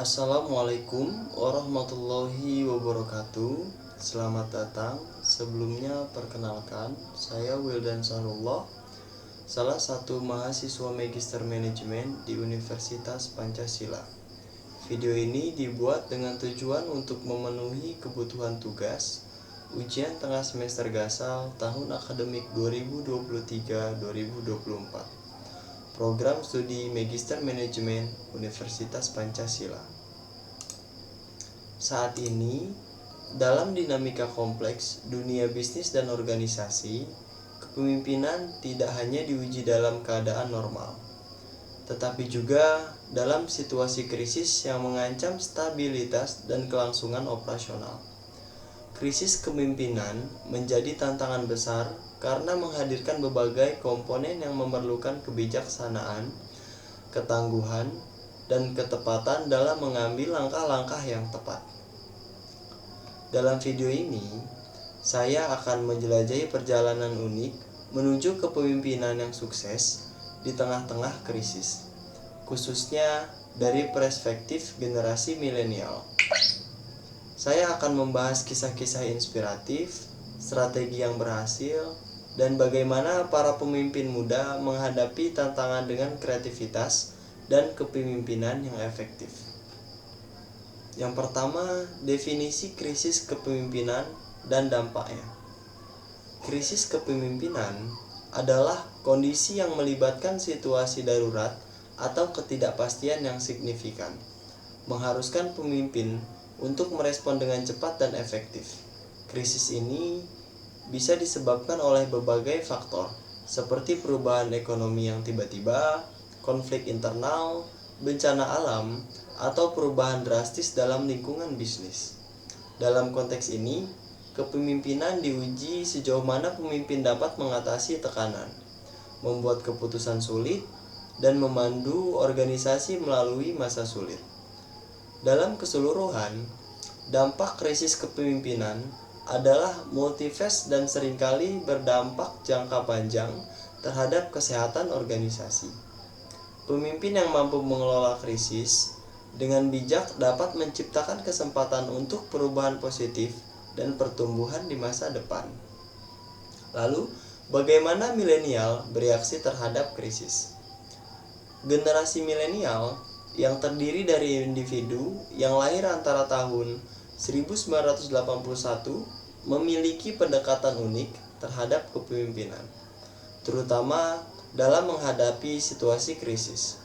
Assalamualaikum warahmatullahi wabarakatuh. Selamat datang. Sebelumnya perkenalkan, saya Wildan Sarullah, salah satu mahasiswa Magister Manajemen di Universitas Pancasila. Video ini dibuat dengan tujuan untuk memenuhi kebutuhan tugas ujian tengah semester Gasal tahun akademik 2023-2024. Program Studi Magister Manajemen Universitas Pancasila. Saat ini, dalam dinamika kompleks dunia bisnis dan organisasi, kepemimpinan tidak hanya diuji dalam keadaan normal, tetapi juga dalam situasi krisis yang mengancam stabilitas dan kelangsungan operasional. Krisis kepemimpinan menjadi tantangan besar karena menghadirkan berbagai komponen yang memerlukan kebijaksanaan, ketangguhan, dan ketepatan dalam mengambil langkah-langkah yang tepat. Dalam video ini, saya akan menjelajahi perjalanan unik menuju kepemimpinan yang sukses di tengah-tengah krisis, khususnya dari perspektif generasi milenial. Saya akan membahas kisah-kisah inspiratif, strategi yang berhasil, dan bagaimana para pemimpin muda menghadapi tantangan dengan kreativitas dan kepemimpinan yang efektif. Yang pertama, definisi krisis kepemimpinan dan dampaknya. Krisis kepemimpinan adalah kondisi yang melibatkan situasi darurat atau ketidakpastian yang signifikan, mengharuskan pemimpin untuk merespon dengan cepat dan efektif. Krisis ini bisa disebabkan oleh berbagai faktor, seperti perubahan ekonomi yang tiba-tiba, konflik internal, bencana alam, atau perubahan drastis dalam lingkungan bisnis. Dalam konteks ini, kepemimpinan diuji sejauh mana pemimpin dapat mengatasi tekanan, membuat keputusan sulit, dan memandu organisasi melalui masa sulit. Dalam keseluruhan, dampak krisis kepemimpinan adalah multifase dan seringkali berdampak jangka panjang terhadap kesehatan organisasi. Pemimpin yang mampu mengelola krisis dengan bijak dapat menciptakan kesempatan untuk perubahan positif dan pertumbuhan di masa depan. Lalu, bagaimana milenial bereaksi terhadap krisis? Generasi milenial yang terdiri dari individu yang lahir antara tahun 1981 memiliki pendekatan unik terhadap kepemimpinan, terutama dalam menghadapi situasi krisis.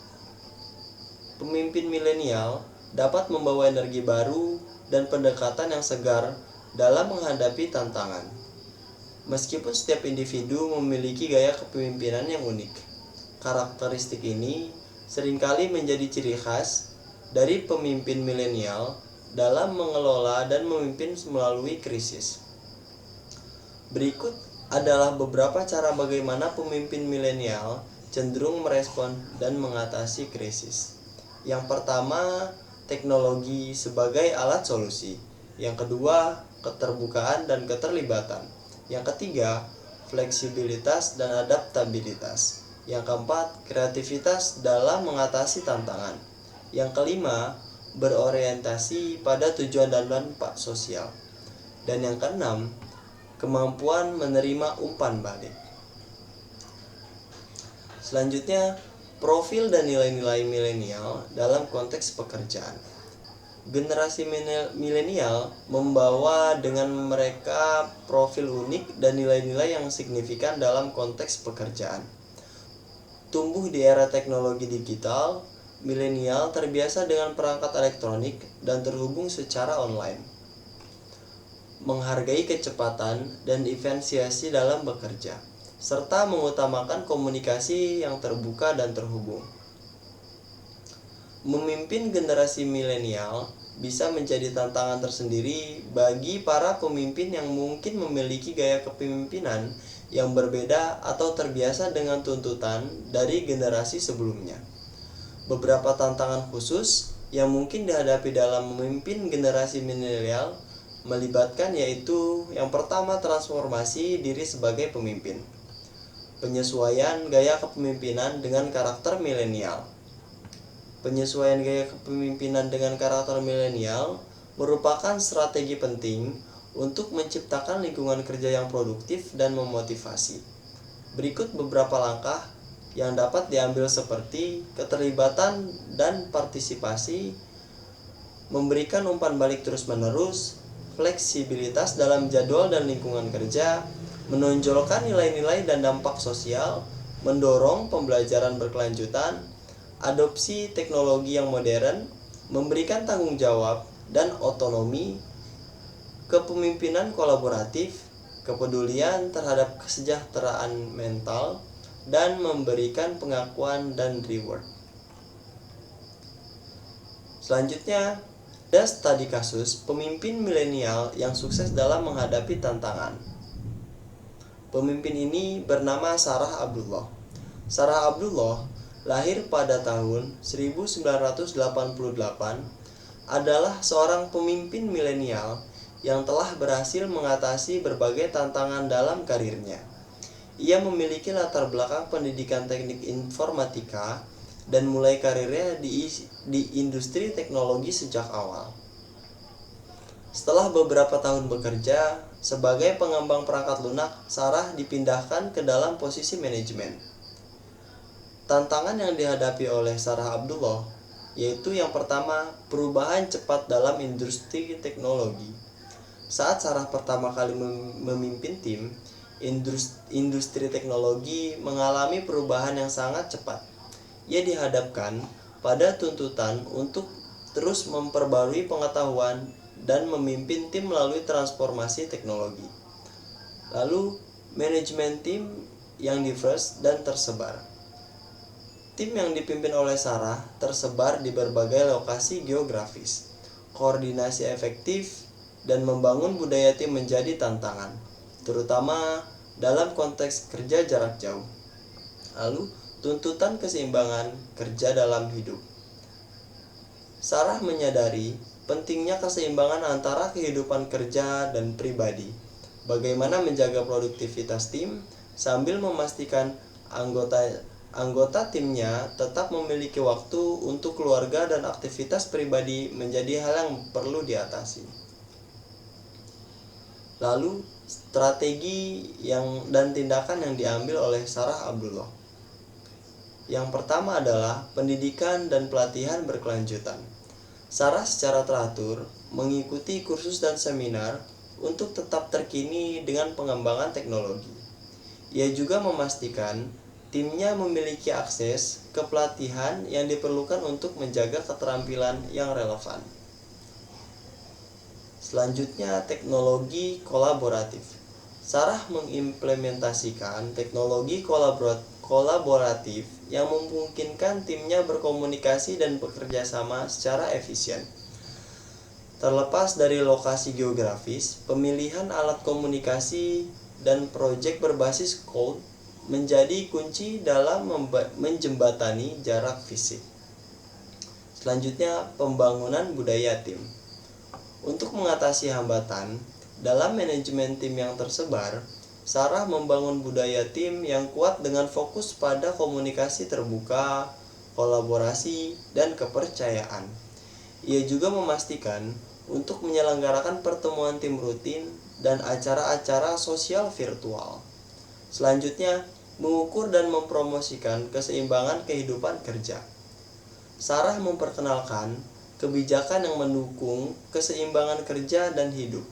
Pemimpin milenial dapat membawa energi baru dan pendekatan yang segar dalam menghadapi tantangan. Meskipun setiap individu memiliki gaya kepemimpinan yang unik, karakteristik ini seringkali menjadi ciri khas dari pemimpin milenial dalam mengelola dan memimpin melalui krisis. Berikut adalah beberapa cara bagaimana pemimpin milenial cenderung merespon dan mengatasi krisis. Yang pertama, teknologi sebagai alat solusi. Yang kedua, keterbukaan dan keterlibatan. Yang ketiga, fleksibilitas dan adaptabilitas. Yang keempat, kreativitas dalam mengatasi tantangan. Yang kelima, berorientasi pada tujuan dan dampak sosial. Dan yang keenam, kemampuan menerima umpan balik. Selanjutnya, profil dan nilai-nilai milenial dalam konteks pekerjaan. Generasi milenial membawa dengan mereka profil unik dan nilai-nilai yang signifikan dalam konteks pekerjaan. Tumbuh di era teknologi digital, milenial terbiasa dengan perangkat elektronik dan terhubung secara online. Menghargai kecepatan dan efisiensi dalam bekerja, serta mengutamakan komunikasi yang terbuka dan terhubung. Memimpin generasi milenial bisa menjadi tantangan tersendiri bagi para pemimpin yang mungkin memiliki gaya kepemimpinan yang berbeda atau terbiasa dengan tuntutan dari generasi sebelumnya. Beberapa tantangan khusus yang mungkin dihadapi dalam memimpin generasi milenial melibatkan yaitu yang pertama, transformasi diri sebagai pemimpin. Penyesuaian gaya kepemimpinan dengan karakter milenial. Penyesuaian gaya kepemimpinan dengan karakter milenial merupakan strategi penting untuk menciptakan lingkungan kerja yang produktif dan memotivasi. Berikut beberapa langkah yang dapat diambil seperti keterlibatan dan partisipasi, memberikan umpan balik terus-menerus, fleksibilitas dalam jadwal dan lingkungan kerja, menonjolkan nilai-nilai dan dampak sosial, mendorong pembelajaran berkelanjutan, adopsi teknologi yang modern, memberikan tanggung jawab dan otonomi, kepemimpinan kolaboratif, kepedulian terhadap kesejahteraan mental, dan memberikan pengakuan dan reward. Selanjutnya, ada studi kasus pemimpin milenial yang sukses dalam menghadapi tantangan. Pemimpin ini bernama Sarah Abdullah. Sarah Abdullah lahir pada tahun 1988, adalah seorang pemimpin milenial yang telah berhasil mengatasi berbagai tantangan dalam karirnya. Ia memiliki latar belakang pendidikan teknik informatika dan mulai karirnya di industri teknologi sejak awal. Setelah beberapa tahun bekerja sebagai pengembang perangkat lunak, Sarah dipindahkan ke dalam posisi manajemen. Tantangan yang dihadapi oleh Sarah Abdullah yaitu yang pertama, perubahan cepat dalam industri teknologi. Saat Sarah pertama kali memimpin tim, industri teknologi mengalami perubahan yang sangat cepat. Ia dihadapkan pada tuntutan untuk terus memperbarui pengetahuan dan memimpin tim melalui transformasi teknologi. Lalu, manajemen tim yang diverse dan tersebar. Tim yang dipimpin oleh Sarah tersebar di berbagai lokasi geografis. Koordinasi efektif dan membangun budaya tim menjadi tantangan, terutama dalam konteks kerja jarak jauh. Lalu, tuntutan keseimbangan kerja dalam hidup. Sarah menyadari pentingnya keseimbangan antara kehidupan kerja dan pribadi. Bagaimana menjaga produktivitas tim sambil memastikan anggota timnya tetap memiliki waktu untuk keluarga dan aktivitas pribadi menjadi hal yang perlu diatasi. Lalu, strategi dan tindakan yang diambil oleh Sarah Abdullah. Yang pertama adalah pendidikan dan pelatihan berkelanjutan. Sarah secara teratur mengikuti kursus dan seminar untuk tetap terkini dengan pengembangan teknologi. Ia juga memastikan timnya memiliki akses ke pelatihan yang diperlukan untuk menjaga keterampilan yang relevan. Selanjutnya, teknologi kolaboratif. Sarah mengimplementasikan teknologi kolaboratif yang memungkinkan timnya berkomunikasi dan bekerja sama secara efisien. Terlepas dari lokasi geografis, pemilihan alat komunikasi dan proyek berbasis cloud menjadi kunci dalam menjembatani jarak fisik. Selanjutnya, pembangunan budaya tim. Untuk mengatasi hambatan dalam manajemen tim yang tersebar, Sarah membangun budaya tim yang kuat dengan fokus pada komunikasi terbuka, kolaborasi, dan kepercayaan. Ia juga memastikan untuk menyelenggarakan pertemuan tim rutin dan acara-acara sosial virtual. Selanjutnya, mengukur dan mempromosikan keseimbangan kehidupan kerja. Sarah memperkenalkan kebijakan yang mendukung keseimbangan kerja dan hidup.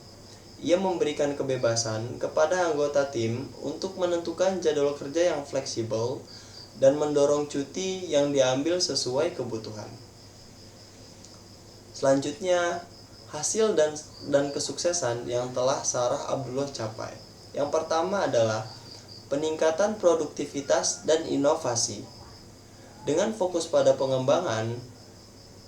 Ia memberikan kebebasan kepada anggota tim untuk menentukan jadwal kerja yang fleksibel dan mendorong cuti yang diambil sesuai kebutuhan. Selanjutnya, hasil dan kesuksesan yang telah Sarah Abdullah capai. Yang pertama adalah peningkatan produktivitas dan inovasi. Dengan fokus pada pengembangan,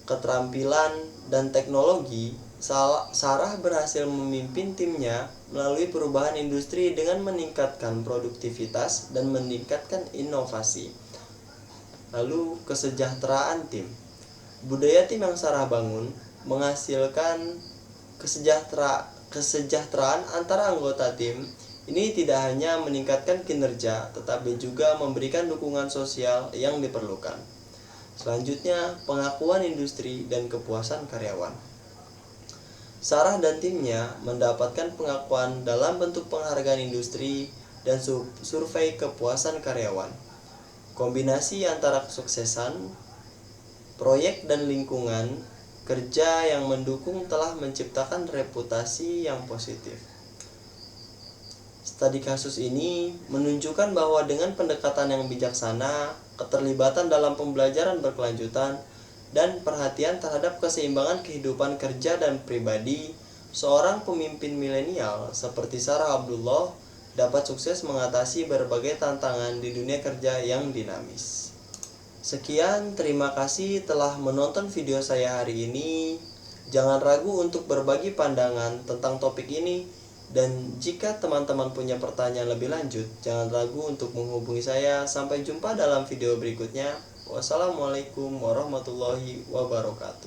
keterampilan, dan teknologi, Sarah berhasil memimpin timnya melalui perubahan industri dengan meningkatkan produktivitas dan meningkatkan inovasi. Lalu, kesejahteraan tim. Budaya tim yang Sarah bangun menghasilkan kesejahteraan antara anggota tim. Ini tidak hanya meningkatkan kinerja, tetapi juga memberikan dukungan sosial yang diperlukan. Selanjutnya, pengakuan industri dan kepuasan karyawan. Sarah dan timnya mendapatkan pengakuan dalam bentuk penghargaan industri dan survei kepuasan karyawan. Kombinasi antara kesuksesan, proyek dan lingkungan kerja yang mendukung telah menciptakan reputasi yang positif. Studi kasus ini menunjukkan bahwa dengan pendekatan yang bijaksana, keterlibatan dalam pembelajaran berkelanjutan, dan perhatian terhadap keseimbangan kehidupan kerja dan pribadi, seorang pemimpin milenial seperti Sarah Abdullah dapat sukses mengatasi berbagai tantangan di dunia kerja yang dinamis. Sekian, terima kasih telah menonton video saya hari ini. Jangan ragu untuk berbagi pandangan tentang topik ini. Dan jika teman-teman punya pertanyaan lebih lanjut, jangan ragu untuk menghubungi saya. Sampai jumpa dalam video berikutnya. Wassalamualaikum warahmatullahi wabarakatuh.